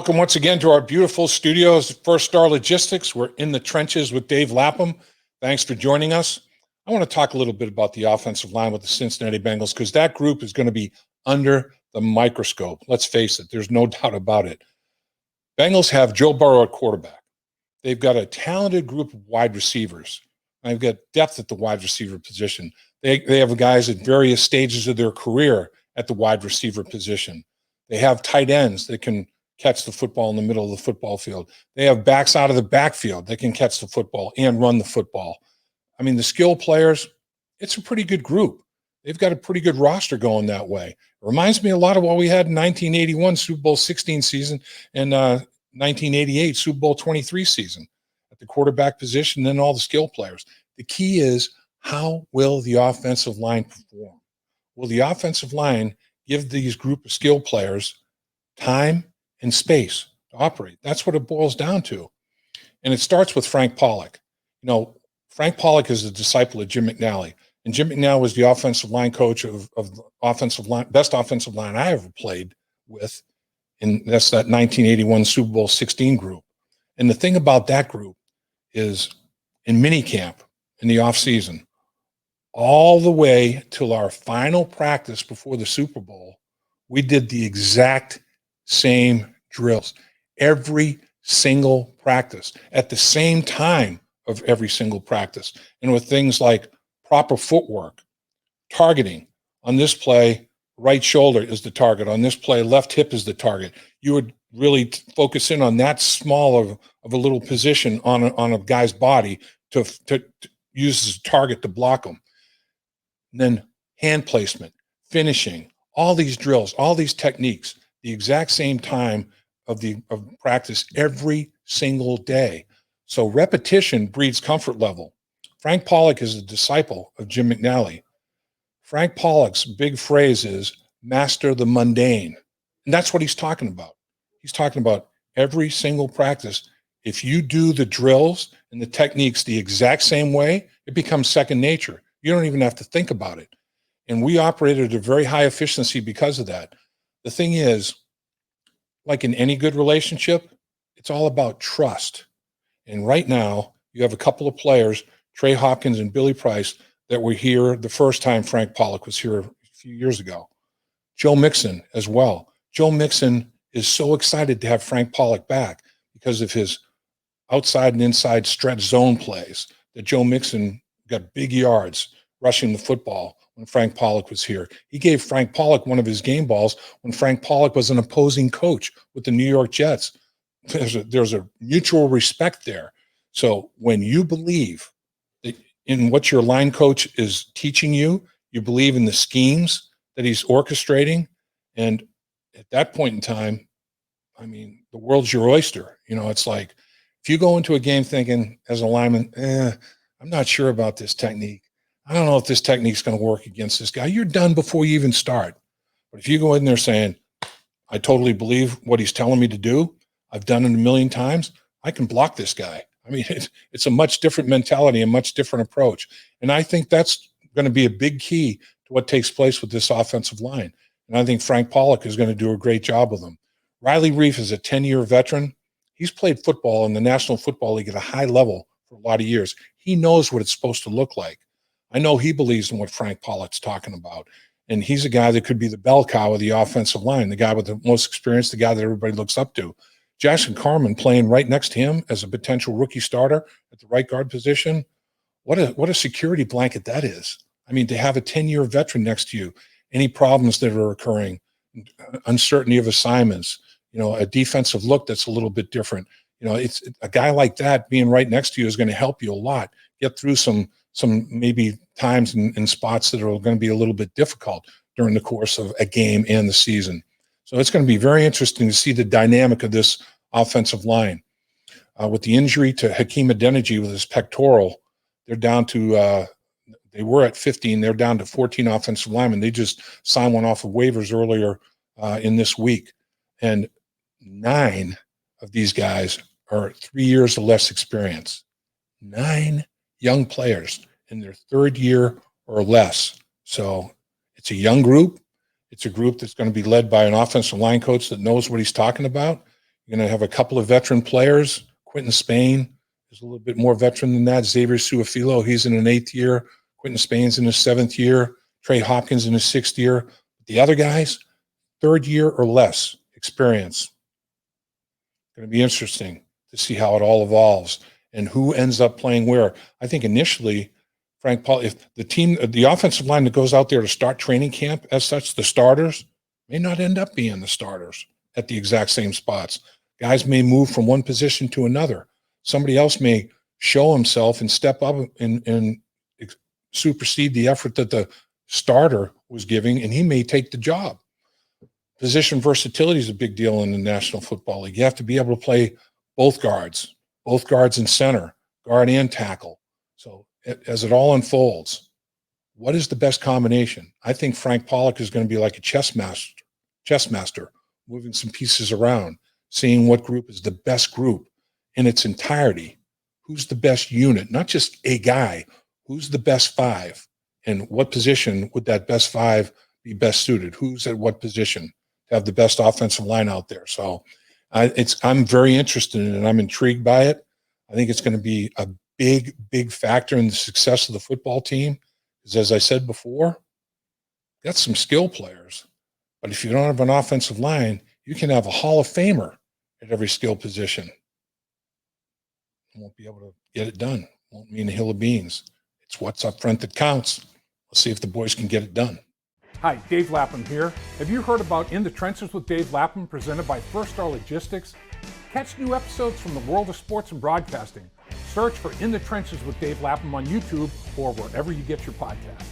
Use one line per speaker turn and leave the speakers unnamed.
Welcome once again to our beautiful studios, First Star Logistics. We're in the trenches with Dave Lapham. Thanks for joining us. I want to talk a little bit about the offensive line with the Cincinnati Bengals because that group is going to be under the microscope. Let's face it, there's no doubt about it. Bengals have Joe Burrow at quarterback. They've got a talented group of wide receivers. They've got depth at the wide receiver position. They have guys at various stages of their career at the wide receiver position. They have tight ends that can catch the football in the middle of the football field. They have backs out of the backfield that can catch the football and run the football. I mean, the skill players, it's a pretty good group. They've got a pretty good roster going that way. It reminds me a lot of what we had in 1981 Super Bowl 16 season and 1988 Super Bowl 23 season at the quarterback position, and then all the skill players. The key is, how will the offensive line perform? Will the offensive line give these group of skill players time and space to operate? That's what it boils down to. And it starts with Frank Pollack. You know, Frank Pollack is a disciple of Jim McNally. And Jim McNally was the offensive line coach of the offensive line, best offensive line I ever played with. And that's that 1981 Super Bowl 16 group. And the thing about that group is, in minicamp, in the offseason, all the way till our final practice before the Super Bowl, we did the exact same drills every single practice at the same time of every single practice, and with things like proper footwork, targeting. On this play, right shoulder is the target. On this play, left hip is the target. You would really focus in on that small of a little position on a guy's body to use as a target to block them. And then hand placement, finishing, all these drills, all these techniques, the exact same time of practice every single day. So repetition breeds comfort level. Frank Pollack is a disciple of Jim McNally. Frank Pollack's big phrase is master the mundane. And that's what he's talking about. He's talking about every single practice. If you do the drills and the techniques the exact same way, it becomes second nature. You don't even have to think about it. And we operated at a very high efficiency because of that. The thing is, like in any good relationship, it's all about trust. And right now, you have a couple of players, Trey Hopkins and Billy Price, that were here the first time Frank Pollack was here a few years ago. Joe Mixon as well. Joe Mixon is so excited to have Frank Pollack back because of his outside and inside stretch zone plays, that Joe Mixon got big yards rushing the football when Frank Pollack was here. He gave Frank Pollack one of his game balls when Frank Pollack was an opposing coach with the New York Jets. There's a mutual respect there. So when you believe in what your line coach is teaching you, you believe in the schemes that he's orchestrating, and at that point in time, I mean, the world's your oyster. You know, it's like if you go into a game thinking as a lineman, I'm not sure about this technique. I don't know if this technique's going to work against this guy. You're done before you even start. But if you go in there saying, I totally believe what he's telling me to do, I've done it a million times, I can block this guy. I mean, it's a much different mentality, a much different approach. And I think that's going to be a big key to what takes place with this offensive line. And I think Frank Pollack is going to do a great job with them. Riley Reiff is a 10-year veteran. He's played football in the National Football League at a high level for a lot of years. He knows what it's supposed to look like. I know he believes in what Frank Pollack's talking about. And he's a guy that could be the bell cow of the offensive line, the guy with the most experience, the guy that everybody looks up to. Jackson Carman playing right next to him as a potential rookie starter at the right guard position. What a security blanket that is. I mean, to have a 10-year veteran next to you, any problems that are occurring, uncertainty of assignments, you know, a defensive look that's a little bit different. You know, it's a guy like that being right next to you is going to help you a lot get through some maybe times and spots that are going to be a little bit difficult during the course of a game and the season. So it's going to be very interesting to see the dynamic of this offensive line. With the injury to Hakeem Adeniji with his pectoral, they're down to they were at 15. They're down to 14 offensive linemen. They just signed one off of waivers earlier in this week. And 9 of these guys are 3 years or less experience. 9 young players in their 3rd year or less. So it's a young group. It's a group that's going to be led by an offensive line coach that knows what he's talking about. You're going to have a couple of veteran players. Quentin Spain is a little bit more veteran than that. Xavier Suafilo, he's in an 8th year. Quentin Spain's in his 7th year. Trey Hopkins in his 6th year. The other guys, 3rd year or less experience. Going to be interesting to see how it all evolves and who ends up playing where. I think initially, Frank Pollack, if the offensive line that goes out there to start training camp as such, the starters may not end up being the starters at the exact same spots. Guys may move from one position to another. Somebody else may show himself and step up and supersede the effort that the starter was giving, and he may take the job. Position versatility is a big deal in the National Football League. You have to be able to play both guards and center, guard and tackle. So as it all unfolds, what is the best combination? I think Frank Pollack is going to be like a chess master, moving some pieces around, seeing what group is the best group in its entirety. Who's the best unit? Not just a guy. Who's the best 5? And what position would that best 5 be best suited? Who's at what position to have the best offensive line out there? So I'm very interested in it, and I'm intrigued by it. I think it's going to be a big, big factor in the success of the football team. Because as I said before, got some skill players. But if you don't have an offensive line, you can have a Hall of Famer at every skill position. You won't be able to get it done. Won't mean a hill of beans. It's what's up front that counts. Let's see if the boys can get it done.
Hi, Dave Lapham here. Have you heard about In the Trenches with Dave Lapham, presented by First Star Logistics? Catch new episodes from the world of sports and broadcasting. Search for In the Trenches with Dave Lapham on YouTube or wherever you get your podcasts.